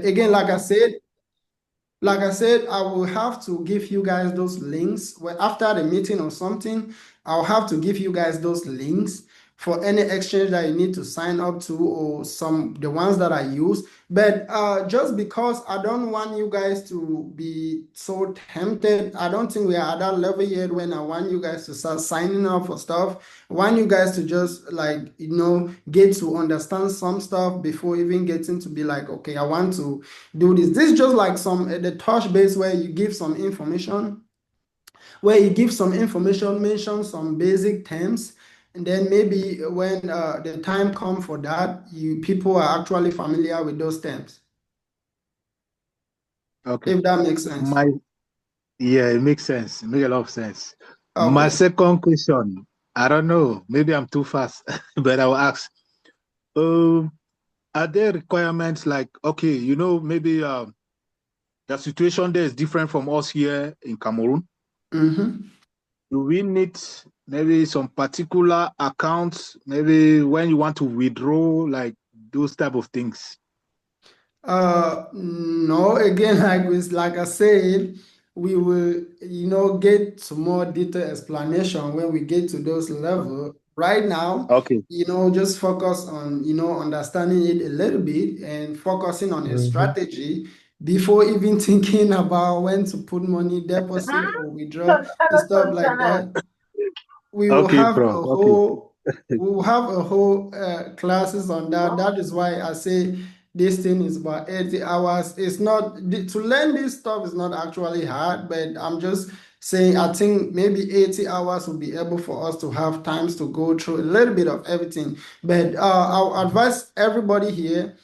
But again, like I said, I will have to give you guys those links. Well, after the meeting or something, I'll have to give you guys those links for any exchange that you need to sign up to or some the ones that I use. But just because I don't want you guys to be so tempted, I don't think we are at that level yet when I want you guys to start signing up for stuff. I want you guys to just like get to understand some stuff before even getting to be like, okay, I want to do this. This is just like some the touch base where you give some information, mention some basic terms, and then maybe when the time come for that, you people are actually familiar with those terms. Okay. If that makes sense. My Yeah, it makes sense. It makes a lot of sense. My Okay. second question, I don't know, maybe I'm too fast, but I will ask. Um, are there requirements like, okay, maybe the situation there is different from us here in Cameroon? Mm-hmm. Do we need maybe some particular accounts, maybe when you want to withdraw, like those type of things? No, again, like I said, we will, get to more detailed explanation when we get to those level. Right now, Okay. just focus on, understanding it a little bit and focusing on a Mhm. strategy before even thinking about when to put money deposit or withdraw and stuff like that. we will Okay, have bro. a Okay. whole we will have a whole classes on that. That is why I say this thing is about 80 hours. It's not to learn this stuff is not actually hard, but I'm just saying I think maybe 80 hours will be able for us to have times to go through a little bit of everything. But I'll advise everybody here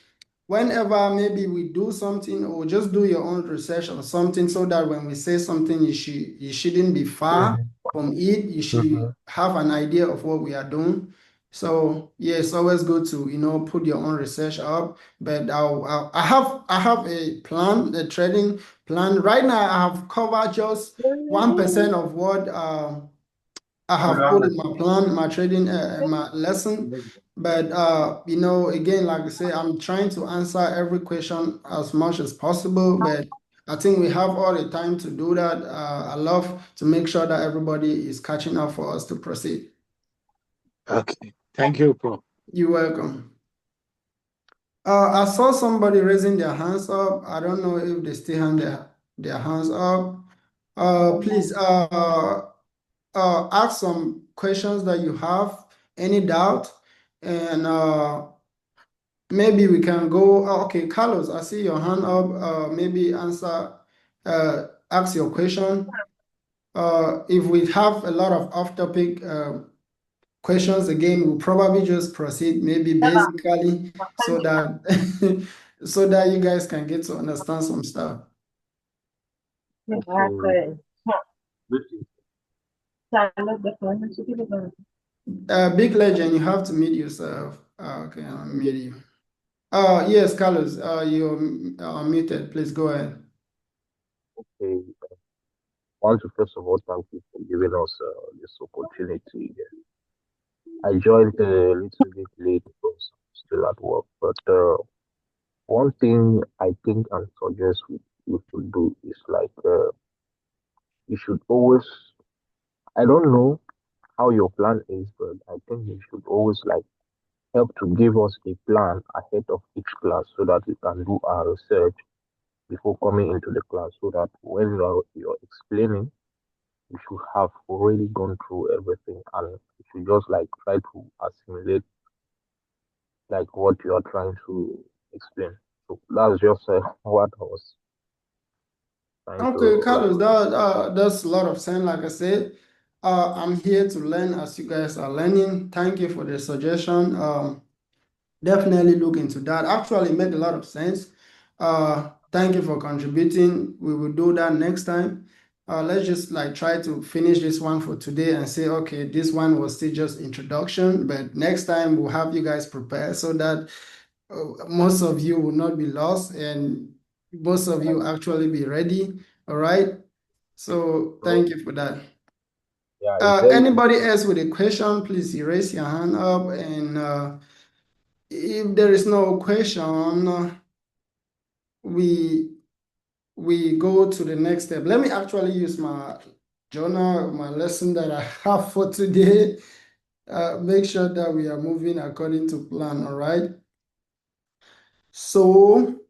whenever maybe we do something or just do your own research or something so that when we say something you shouldn't be far from it. You should Mhm. have an idea of what we are doing. So yeah, it's always good to put your own research up. But I have a plan, a trading plan. Right now I have covered just 1% of what I have put in my plan, my trading, my lesson. But again, like I say, I'm trying to answer every question as much as possible. But I think we have all the time to do that. I love to make sure that everybody is catching up for us to proceed. Okay. Thank you, bro. You're welcome. I saw somebody raising their hands up. I don't know if they still have their hands up. Please ask some questions that you have, any doubt, and maybe we can go. Okay, Carlos, I see your hand up. Maybe ask your question. If we have a lot of off-topic questions again, we'll probably just proceed maybe basically so that so that you guys can get to understand some stuff. Okay. Big legend, you have to meet yourself. Okay, I'll meet you. Yes, Carlos, you're muted. Please go ahead. Okay, I want to first of all thank you for giving us this opportunity. I joined a little bit late because I'm still at work, but one thing I think and suggest you should do is like you should always. I don't know how your plan is, but I think you should always like help to give us a plan ahead of each class so that we can do our research before coming into the class, so that when you're explaining you should have already gone through everything and you should just like try to assimilate like what you are trying to explain. So that's just what I was trying Okay, to like. Carlos, that's a lot of sense. Like I said, I'm here to learn as you guys are learning. Thank you for the suggestion. Definitely look into that. Actually, make a lot of sense. Thank you for contributing. We will do that next time. Let's just like try to finish this one for today and say, okay, this one was still just introduction, but next time we'll have you guys prepare so that most of you will not be lost and most of you actually be ready. All right. So thank you for that. Yeah, it's very Anybody important. else with a question, please raise your hand up. And if there is no question, we go to the next step. Let me actually use my journal, my lesson that I have for today. Make sure that we are moving according to plan, all right? So,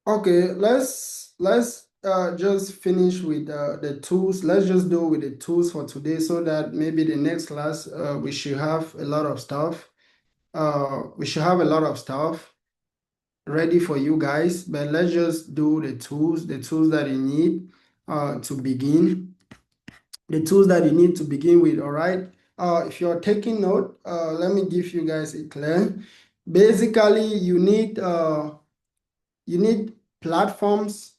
okay, let's just finish with the tools. Let's just do with the tools for today so that maybe the next class we should have a lot of stuff. We should have a lot of stuff ready for you guys, but let's just do the tools that you need to begin. The tools that you need to begin with, all right? If you're taking note, let me give you guys a clear. Basically, you need platforms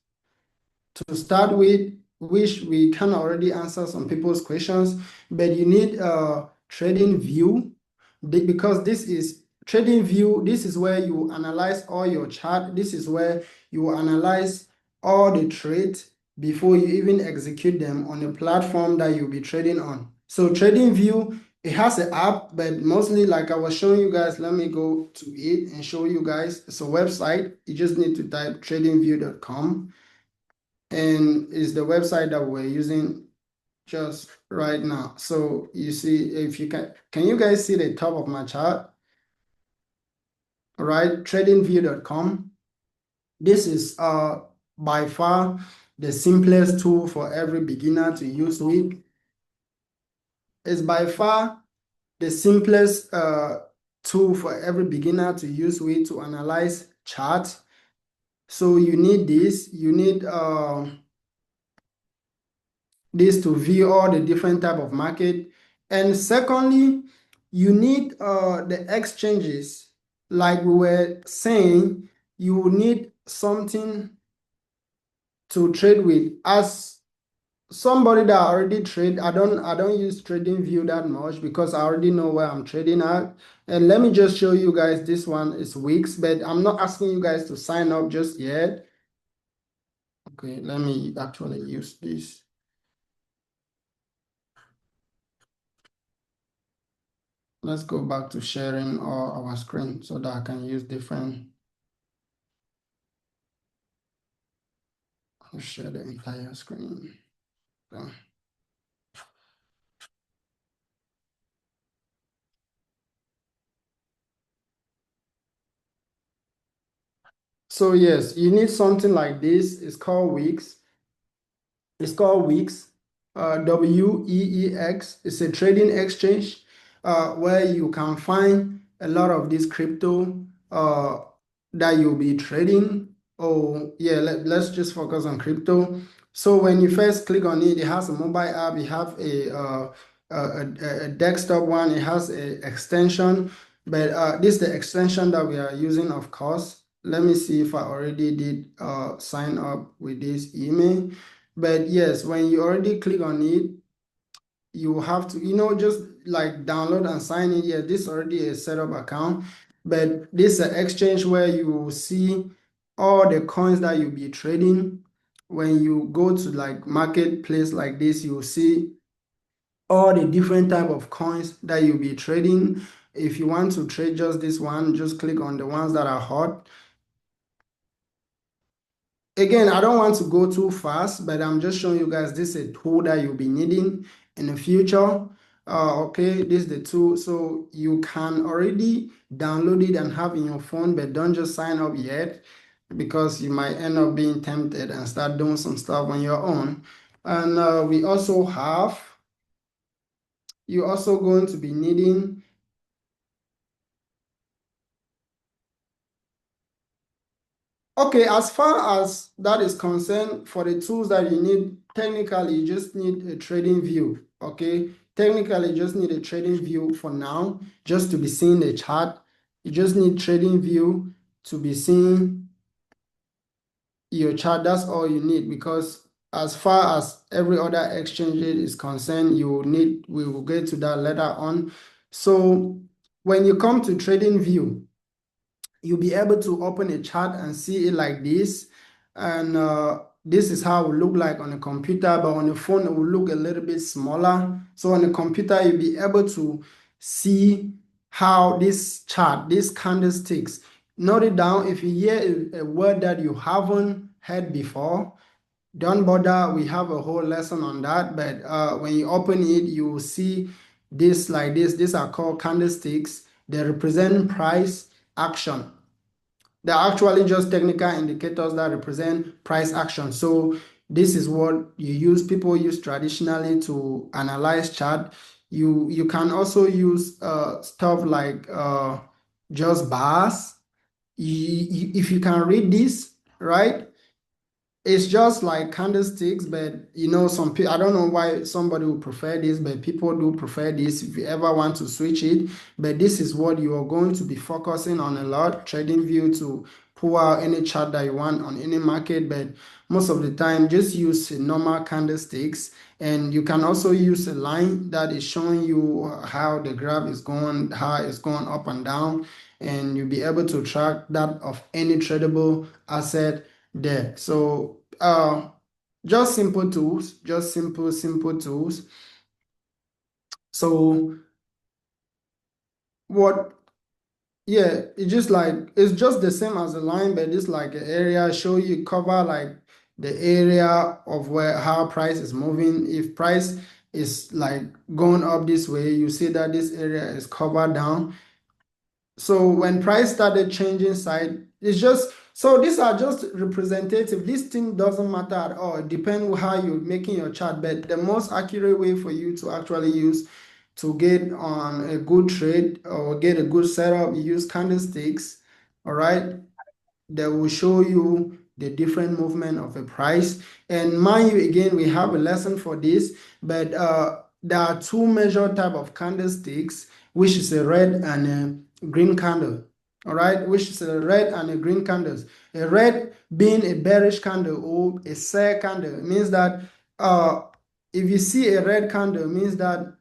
to start with, which we can already answer some people's questions, but you need trading view because this is trading view. This is where you analyze all your chart. This is where you analyze all the trades before you even execute them on the platform that you'll be trading on. So trading view, it has an app, but mostly like I was showing you guys, let me go to it and show you guys. It's a website. You just need to type tradingview.com, and is the website that we're using just right now. So you see, if you can you guys see the top of my chart? All right, tradingview.com. This is by far the simplest tool for every beginner to use with. It's by far the simplest tool for every beginner to use with to analyze charts. So you need this, you need this to view all the different type of market. And secondly, you need the exchanges. Like we were saying, you need something to trade with. As somebody that already trade, I don't use trading view that much because I already know where I'm trading at. And let me just show you guys, this one is weeks, but I'm not asking you guys to sign up just yet. Okay, let me actually use this. Let's go back to sharing our screen so that I can use different. I'll share the entire screen. So, yes, you need something like this. It's called Weeks. It's called Weeks, WEEX. It's a trading exchange where you can find a lot of this crypto that you'll be trading. Oh, yeah, let's just focus on crypto. So when you first click on it, it has a mobile app, it have a desktop one, it has a extension, but this is the extension that we are using, of course. Let me see if I already did sign up with this email. But yes, when you already click on it, you have to, just like download and sign in. Yeah, this already a setup account, but this is an exchange where you will see all the coins that you'll be trading. When you go to like marketplace like this, you will see all the different type of coins that you'll be trading. If you want to trade just this one, just click on the ones that are hot. Again, I don't want to go too fast, but I'm just showing you guys this is a tool that you'll be needing in the future. Okay, this is the tool. So you can already download it and have in your phone, but don't just sign up yet because you might end up being tempted and start doing some stuff on your own. And we also have, you're also going to be needing. Okay, as far as that is concerned, for the tools that you need, technically you just need a trading view. Okay, technically you just need a trading view for now, just to be seeing the chart. You just need trading view to be seeing your chart. That's all you need because as far as every other exchange rate is concerned, we will get to that later on. So when you come to trading view, you'll be able to open a chart and see it like this. And this is how it will look like on a computer, but on the phone, it will look a little bit smaller. So on the computer, you'll be able to see how this chart, these candlesticks, note it down. If you hear a word that you haven't heard before, don't bother. We have a whole lesson on that. But when you open it, you will see this like this. These are called candlesticks. They represent price action. They're actually just technical indicators that represent price action. So this is what people use traditionally to analyze chart. You can also use stuff like just bars. If you can read this, right? It's just like candlesticks, but some people, I don't know why somebody would prefer this, but people do prefer this if you ever want to switch it. But this is what you are going to be focusing on a lot, trading view to pull out any chart that you want on any market. But most of the time, just use normal candlesticks. And you can also use a line that is showing you how the graph is going, how it's going up and down. And you'll be able to track that of any tradable asset there. So just simple tools, just simple tools. So what yeah, it's just the same as a line, but it's like an area show you cover like the area of where how price is moving. If price is like going up this way, you see that this area is covered down. So when price started changing side, it's just so these are just representative. This thing doesn't matter at all. It depends how you're making your chart, but the most accurate way for you to actually use to get on a good trade or get a good setup, you use candlesticks. All right, that will show you the different movement of a price. And mind you, again, we have a lesson for this, but there are two major type of candlesticks, which is a red and a green candle. All right, which is a red and a green candles. A red being a bearish candle or a sell candle, it means that if you see a red candle, it means that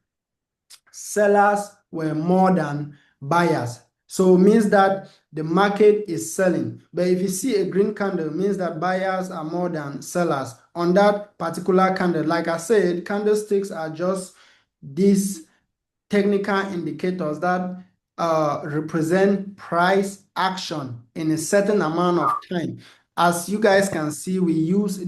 sellers were more than buyers. So it means that the market is selling. But if you see a green candle, it means that buyers are more than sellers on that particular candle. Like I said, candlesticks are just these technical indicators that represent price action in a certain amount of time. As you guys can see, we use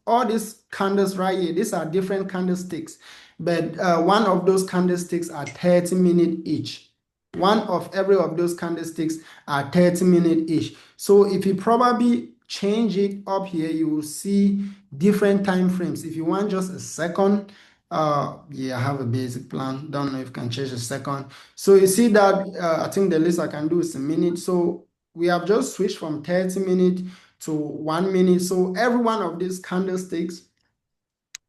all these candles right here. These are different candlesticks, but one of those candlesticks are 30 minutes each. One of every of those candlesticks are 30 minutes each. So if you probably change it up here, you will see different time frames. If you want just a second, yeah, I have a basic plan. Don't know if you can change a second. So you see that I think the least I can do is a minute. So we have just switched from 30 minutes to 1 minute. So every one of these candlesticks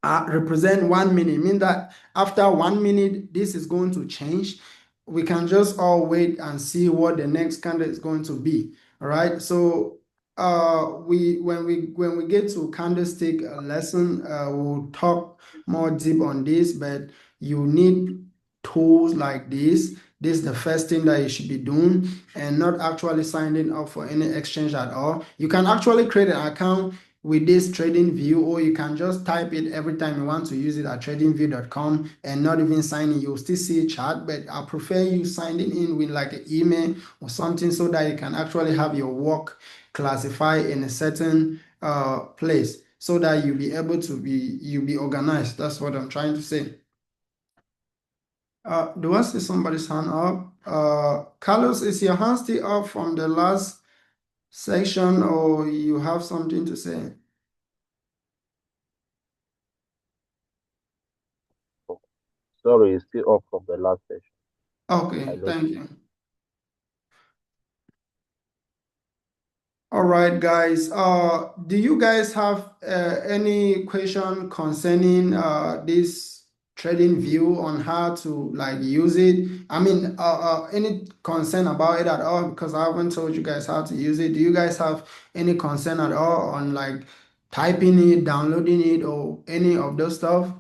represent 1 minute, mean that after 1 minute, this is going to change. We can just all wait and see what the next candle is going to be. All right. So when we get to candlestick lesson, we'll talk more deep on this, but you need tools like this. This is the first thing that you should be doing and not actually signing up for any exchange at all. You can actually create an account with this trading view, or you can just type it every time you want to use it at tradingview.com and not even sign in. You'll still see a chat, but I prefer you signing in with like an email or something so that you can actually have your work classified in a certain place so that you'll be able to be organized. That's what I'm trying to say. Do I see somebody's hand up? Carlos, is your hand still up from the last section, or you have something to say? Sorry, it's still up from the last session. I Okay, noticed. thank you. All right, guys. Do you guys have any question concerning this trading view on how to like use it? I mean, any concern about it at all? Because I haven't told you guys how to use it. Do you guys have any concern at all on like typing it, downloading it, or any of those stuff?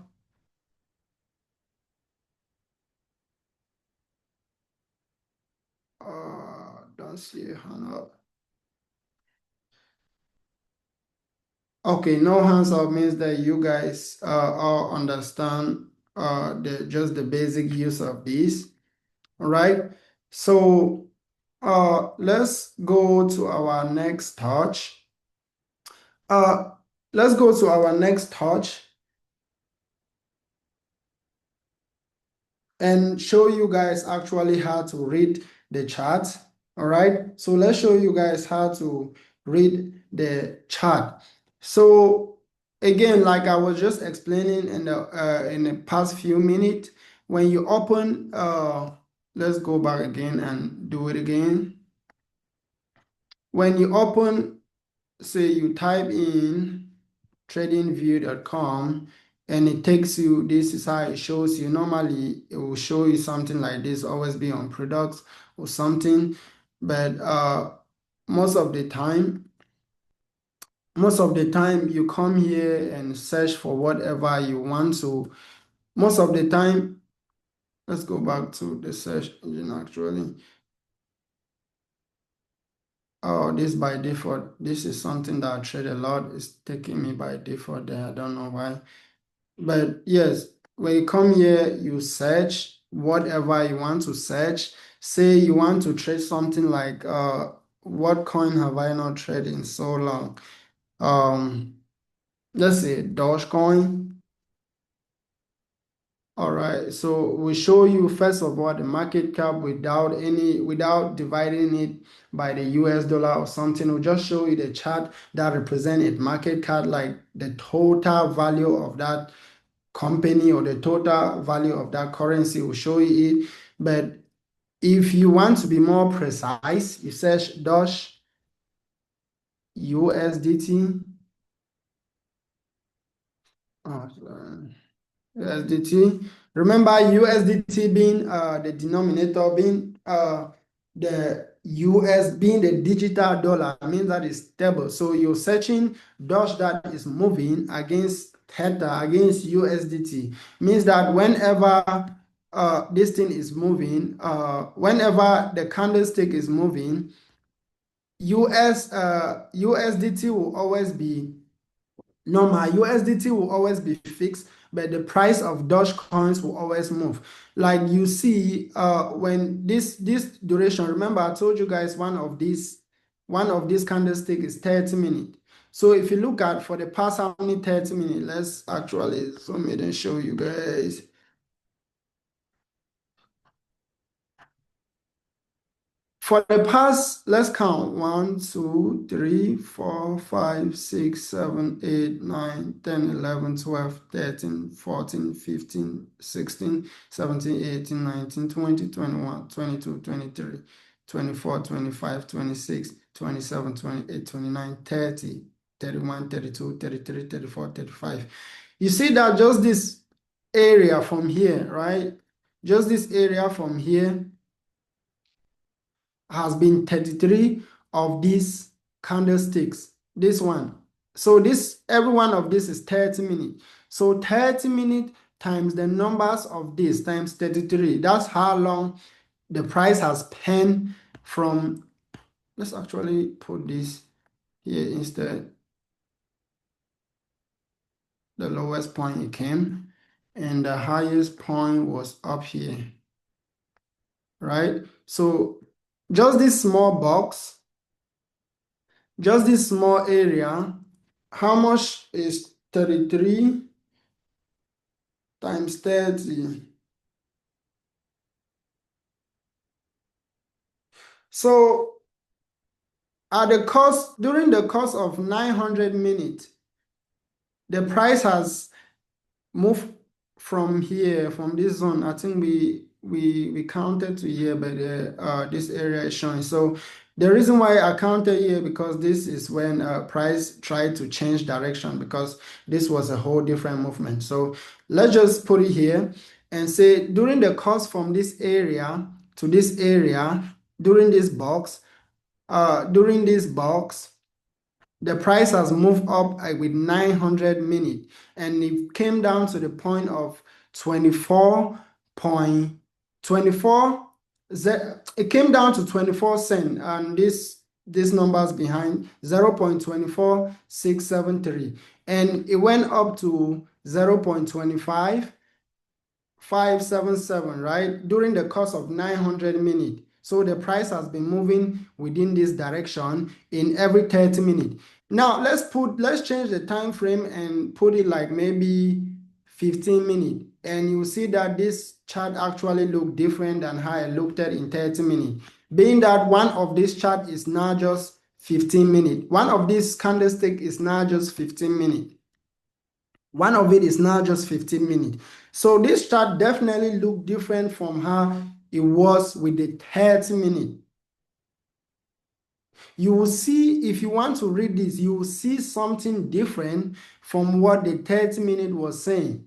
Don't see a hand up. Okay, no hands up means that you guys all understand just the basic use of this. All right. So let's go to our next touch. Uh, let's go to our next touch and show you guys actually how to read the chart. All right. So let's show you guys how to read the chart. So again, like I was just explaining in the past few minutes, when you open, let's go back again and do it again. When you open, say you type in tradingview.com and it takes you, this is how it shows you. Normally it will show you something like this, always be on products or something, but most of the time you come here and search for whatever you want. So most of the time, let's go back to the search engine actually. Oh, this by default, this is something that I trade a lot. It's taking me by default there. I don't know why. But yes, when you come here, you search whatever you want to search. Say you want to trade something like what coin have I not traded in so long? Let's say Dogecoin. All right, so we show you first of all the market cap without dividing it by the US dollar or something. We'll just show you the chart that represent its market cap, like the total value of that company or the total value of that currency will show you it. But if you want to be more precise, you search Doge USDT. Oh, sorry. USDT. Remember USDT being the denominator, being the US being the digital dollar means that it's stable. So you're searching Doge that is moving against Theta, against USDT. Means that whenever this thing is moving, whenever the candlestick is moving, USDT will always be normal. USDT will always be fixed, but the price of Doge coins will always move. Like you see, when this duration, remember I told you guys one of these candlestick is 30 minutes. So if you look at for the past how many 30 minutes, let's actually zoom it and show you guys. For the past, let's count 1, 2, 3, 4, 5, 6, 7, 8, 9, 10, 11, 12, 13, 14, 15, 16, 17, 18, 19, 20, 21, 22, 23, 24, 25, 26, 27, 28, 29, 30, 31, 32, 33, 34, 35. You see that just this area from here, right? Just this area from here has been 33 of these candlesticks. This one. So this every one of this is 30 minutes. So 30 minutes times the numbers of this times 33. That's how long the price has spent from. Let's actually put this here instead. The lowest point it came, and the highest point was up here. Right? So just this small box. Just this small area, how much is 33 times 30? So during the course of 900 minutes, the price has moved from here, from this zone. I think we counted to here, but this area is showing. So the reason why I counted here, because this is when price tried to change direction, because this was a whole different movement. So let's just put it here and say during the course from this area to this area, during this box, The price has moved up with 900 minutes, and it came down to the point of 24.24. It came down to 24 cent, and this numbers behind 0.24673, and it went up to 0.25577, right, during the course of 900 minutes. So the price has been moving within this direction in every 30 minutes. Now let's change the time frame and put it like maybe 15 minutes, and you see that this chart actually look different than how I looked at in 30 minutes. Being that one of this chart is now just 15 minutes. One of these candlestick is now just 15 minutes. One of it is now just 15 minutes. So this chart definitely look different from how it was with the 30 minutes. You will see, if you want to read this, you will see something different from what the 30 minute was saying.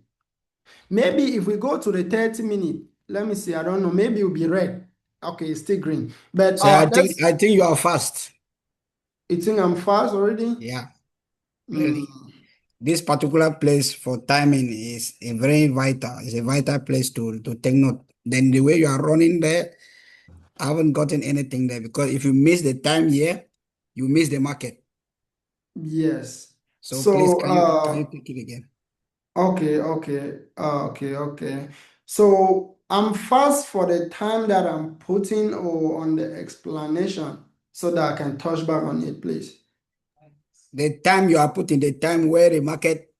Maybe if we go to the 30 minute, let me see, I don't know, maybe it'll be red. Okay, it's still green. But So I think you are fast. You think I'm fast already? Yeah, really. This particular place for timing is a very vital. It's a vital place to take note. Then the way you are running there, I haven't gotten anything there, because if you miss the time here, you miss the market. Yes. So So please, can you take it again? Okay. So I'm fast for the time that I'm putting or on the explanation so that I can touch back on it, please. The time you are putting, the time where the market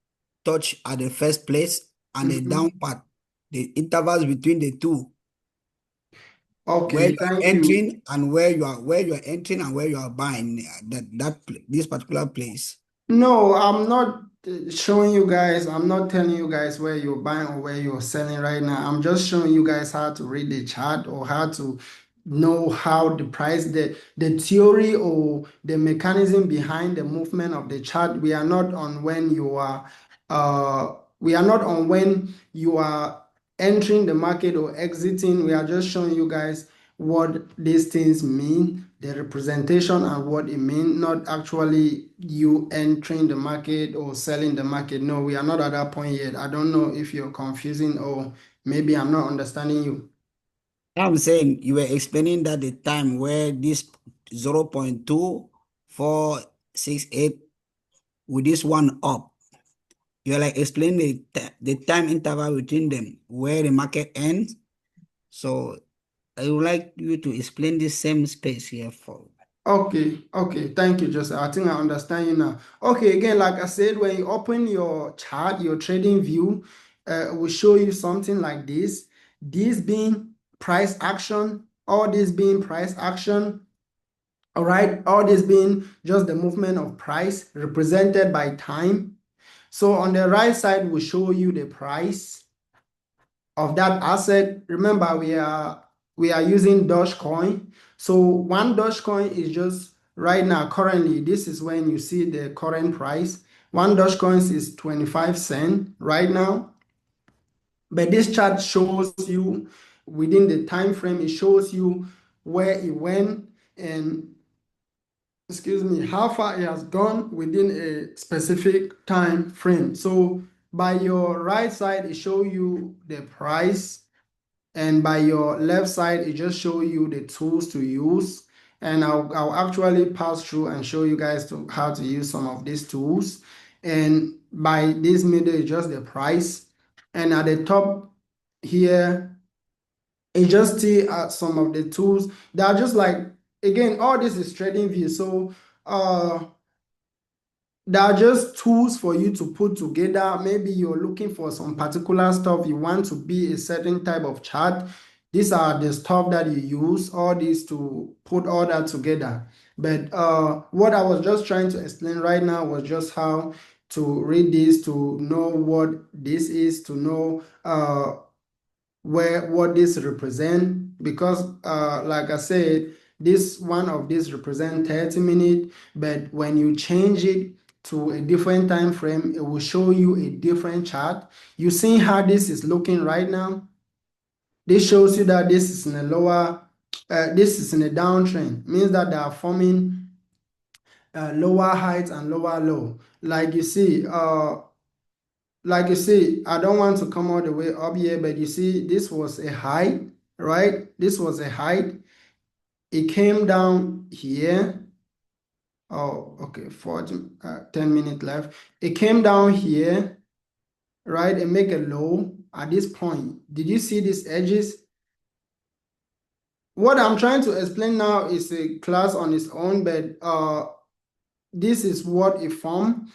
touch at the first place and the down part, the intervals between the two, where Okay, you are thank you. entering and where you are entering and where you are buying this particular place. No, I'm not showing you guys, I'm not telling you guys where you're buying or where you're selling right now. I'm just showing you guys how to read the chart or how to know how the price, the theory or the mechanism behind the movement of the chart. We are not on when you are we are not on when you are entering the market or exiting. We are just showing you guys what these things mean, the representation and what it means, not actually you entering the market or selling the market. No, we are not at that point yet. I don't know if you're confusing or maybe I'm not understanding you. I'm saying you were explaining that the time where this 0.2468 with this one up, you're like explaining the time interval between them, where the market ends. So I would like you to explain this same space here for. Okay. Thank you, Joseph. I think I understand you now. Okay, again, like I said, when you open your chart, your trading view, will show you something like this. This being price action, all this being price action. All right, all this being just the movement of price represented by time. So on the right side, we show you the price of that asset. Remember, we are using Dogecoin. So one Dogecoin is just right now, currently, this is when you see the current price. One Dogecoin is 25 cents right now. But this chart shows you within the time frame, it shows you where it went and how far it has gone within a specific time frame. So by your right side, it show you the price, and by your left side, it just show you the tools to use. And I'll actually pass through and show you guys how to use some of these tools. And by this middle is just the price. And at the top here, it just see some of the tools that are just like, again, all this is trading view. So they are just tools for you to put together. Maybe you're looking for some particular stuff, you want to be a certain type of chart. These are the stuff that you use, all these to put all that together. But what I was just trying to explain right now was just how to read this, to know what this is, to know what this represent, because like I said, this one of this represent 30 minutes, but when you change it to a different time frame, it will show you a different chart. You see how this is looking right now. This shows you that this is in a lower this is in a downtrend, means that they are forming lower height and lower low. Like you see, I don't want to come all the way up here, but you see, this was a height, right? This was a height. It came down here. Oh, okay, 10 minutes left. It came down here, right, and make a low at this point. Did you see these edges? What I'm trying to explain now is a class on its own, but this is what it formed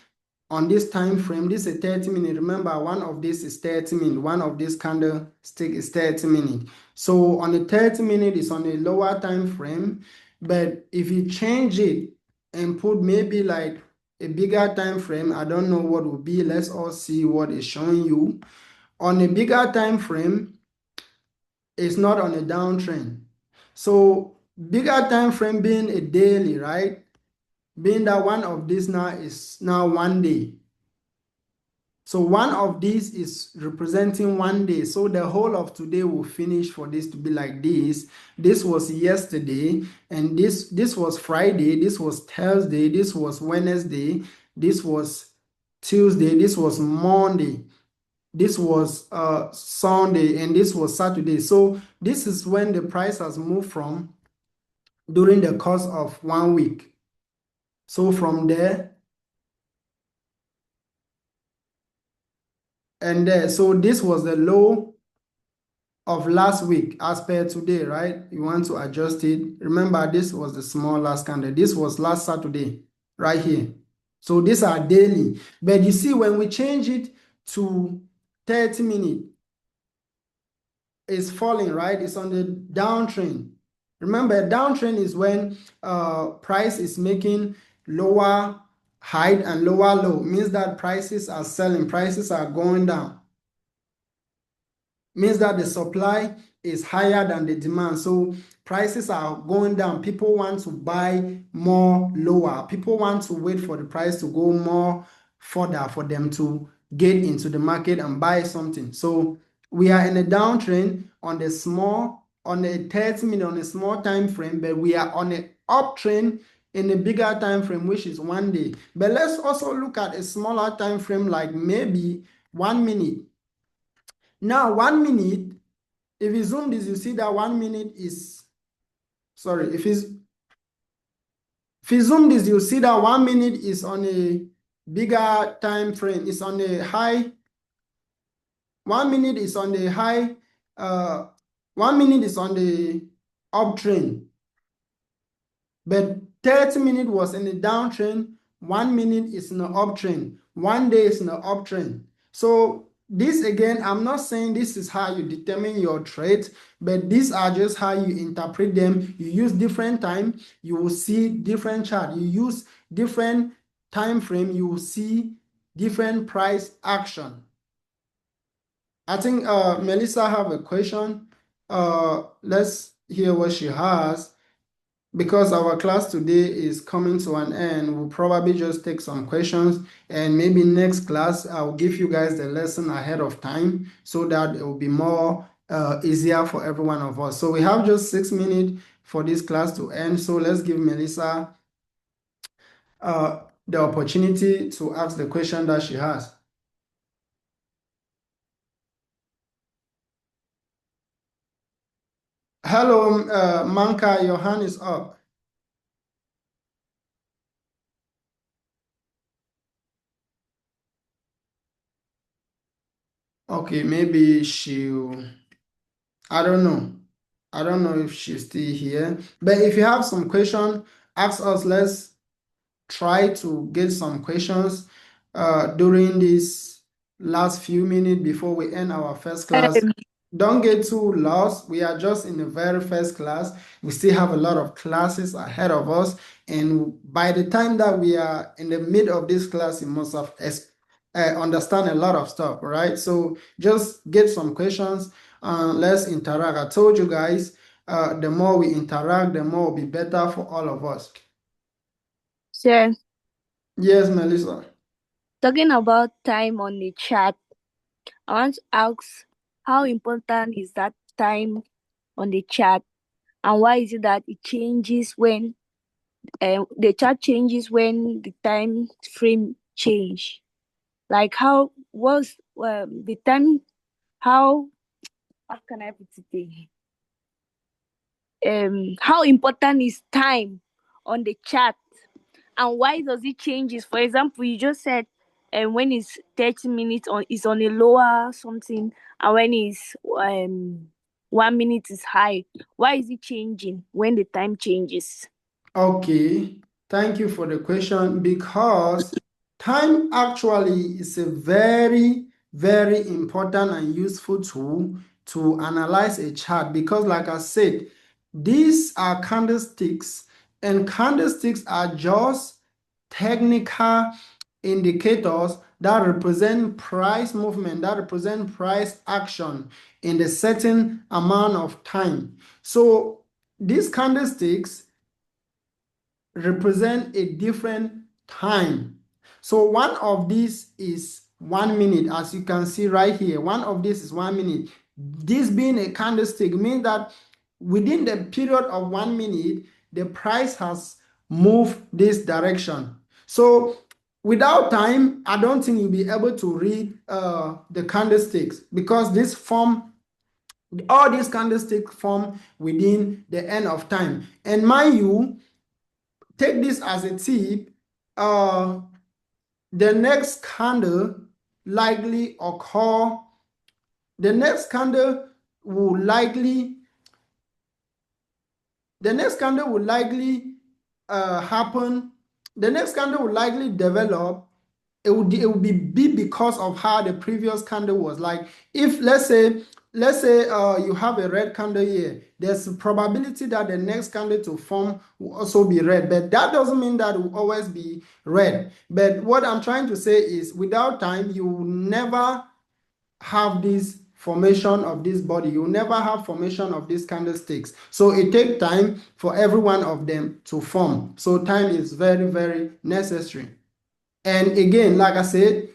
on this time frame. This is 30 minutes. Remember, one of this is 30 minutes. One of this candlestick is 30 minutes. So on the 30 minutes, it's on a lower time frame. But if you change it and put maybe like a bigger time frame, I don't know what will be. Let's all see what it's showing you. On a bigger time frame, it's not on a downtrend. So bigger time frame being a daily, right? Being that one of these now is now 1 day. So one of these is representing 1 day. So the whole of today will finish for this to be like this. This was yesterday, and this was Friday, this was Thursday, this was Wednesday, this was Tuesday, this was Monday, this was Sunday, and this was Saturday. So this is when the price has moved from during the course of 1 week. So from there and there, so this was the low of last week as per today, right? You want to adjust it. Remember, this was the small last candle. This was last Saturday, right here. So these are daily. But you see, when we change it to 30 minutes, it's falling, right? It's on the downtrend. Remember, downtrend is when price is making lower height and lower low. Means that prices are selling, prices are going down. Means that the supply is higher than the demand. So prices are going down. People want to buy more lower. People want to wait for the price to go more further for them to get into the market and buy something. So we are in a downtrend on the small, on a 30 minute, on a small time frame, but we are on an uptrend in a bigger time frame, which is 1 day. But let's also look at a smaller time frame, like maybe 1 minute. Now, 1 minute, if you zoom this, you see that 1 minute is, sorry, if you zoom this, you see that 1 minute is on a bigger time frame. It's on a high. 1 minute is on the high. 1 minute is on the uptrend. But 30 minutes was in the downtrend. 1 minute is in the uptrend. 1 day is in the uptrend. So this again, I'm not saying this is how you determine your trade, but these are just how you interpret them. You use different time, you will see different chart. You use different time frame, you will see different price action. I think Melissa have a question. Let's hear what she has. Because our class today is coming to an end, we'll probably just take some questions, and maybe next class I'll give you guys the lesson ahead of time so that it will be more easier for every one of us. So we have just 6 minutes for this class to end. So let's give Melissa the opportunity to ask the question that she has. Hello, Manka, your hand is up. Okay, maybe I don't know. I don't know if she's still here. But if you have some question, ask us. Let's try to get some questions during this last few minutes before we end our first class. Don't get too lost. We are just in the very first class. We still have a lot of classes ahead of us. And by the time that we are in the mid of this class, you must have understand a lot of stuff, right? So just get some questions. Let's interact. I told you guys, the more we interact, the more it will be better for all of us. Sir, Yes, Melissa. talking about time on the chart, I want to ask how important is that time on the chart, and why is it that it changes when the chart changes when the time frame change. Like how was the time? How can I put it? How important is time on the chart, and why does it changes? For example, you just said when it's 30 minutes on is on a lower something, and when it's 1 minute is high. Why is it changing when the time changes? Okay, thank you for the question because time actually is a very, very important and useful tool to analyze a chart because, like I said, these are candlesticks, and candlesticks are just technical indicators that represent price movement, that represent price action in a certain amount of time. So, these candlesticks represent a different time. So one of these is 1 minute, as you can see right here. One of this is 1 minute. This being a candlestick means that within the period of 1 minute, the price has moved this direction. So without time, I don't think you'll be able to read the candlesticks because this form all these candlesticks form within the end of time. And mind you, take this as a tip. Uh, the next candle likely occur. The next candle will likely. The next candle will likely happen. The next candle will likely develop. It will be because of how the previous candle was. Like if let's say you have a red candle here, there's a probability that the next candle to form will also be red, but that doesn't mean that it will always be red. But what I'm trying to say is without time you will never have this formation of this body. You will never have formation of these candlesticks. So it takes time for every one of them to form. So time is very, very necessary. And again, like I said,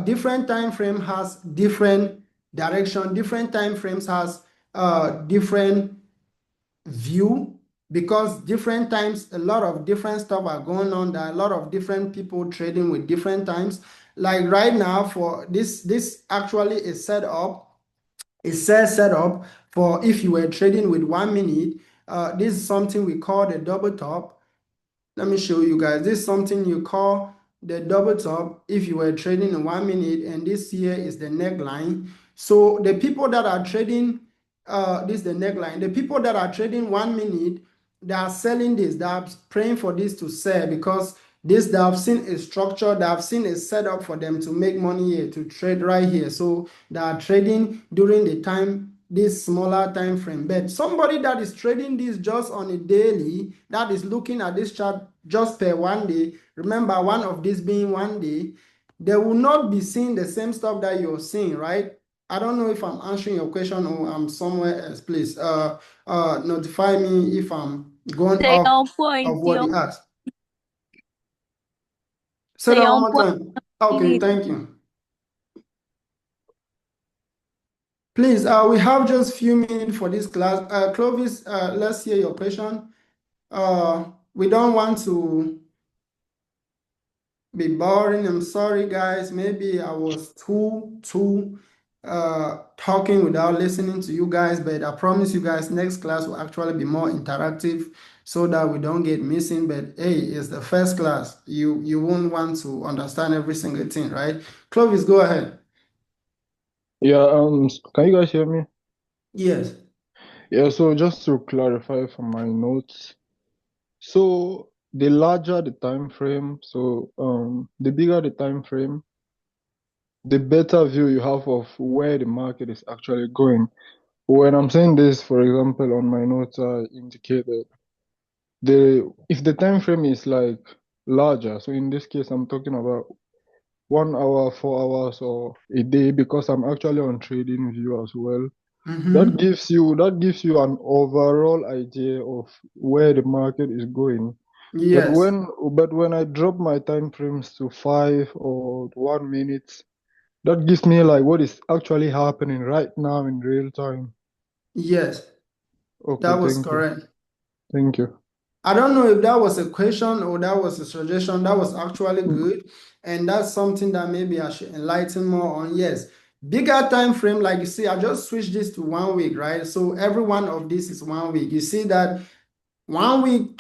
different time frame has different direction. Different time frames has different view because different times a lot of different stuff are going on. There are a lot of different people trading with different times. Like right now, for this actually is set up. It's set up for if you were trading with 1 minute. This is something we call the double top. Let me show you guys. This is something you call the double top if you were trading in 1 minute, and this here is the neckline. So the people that are trading, this is the neckline. The people that are trading 1 minute, they are selling this. They are praying for this to sell because this they have seen a structure, they have seen a setup for them to make money here, to trade right here. So they are trading during the time this smaller time frame. But somebody that is trading this just on a daily, that is looking at this chart just per 1 day, remember one of these being 1 day, they will not be seeing the same stuff that you're seeing, right? I don't know if I'm answering your question or I'm somewhere else. Please notify me if I'm going Say off on point. of what you asked. Say Say that one on more point. time. Okay, thank you. Please, we have just few minutes for this class. Clovis, let's hear your question. We don't want to be boring. I'm sorry, guys. Maybe I was too talking without listening to you guys, but I promise you guys next class will actually be more interactive so that we don't get missing. But hey, it's the first class. You won't want to understand every single thing, right? Clovis, go ahead. Yeah, can you guys hear me? Yes. Yeah, so just to clarify from my notes, so the larger the time frame, so the bigger the time frame, the better view you have of where the market is actually going. When I'm saying this, for example, on my notes, I indicated if the time frame is like larger, so in this case, I'm talking about 1 hour, 4 hours, or a day, because I'm actually on trading view as well. That gives you an overall idea of where the market is going. Yes. But when I drop my time frames to 5 or 1 minute, that gives me like what is actually happening right now in real time. Yes. Okay, That was thank you. correct. Thank you. I don't know if that was a question or that was a suggestion. That was actually good. And that's something that maybe I should enlighten more on. Yes. Bigger time frame, like you see, I just switched this to 1 week, right? So every one of this is 1 week. You see that 1 week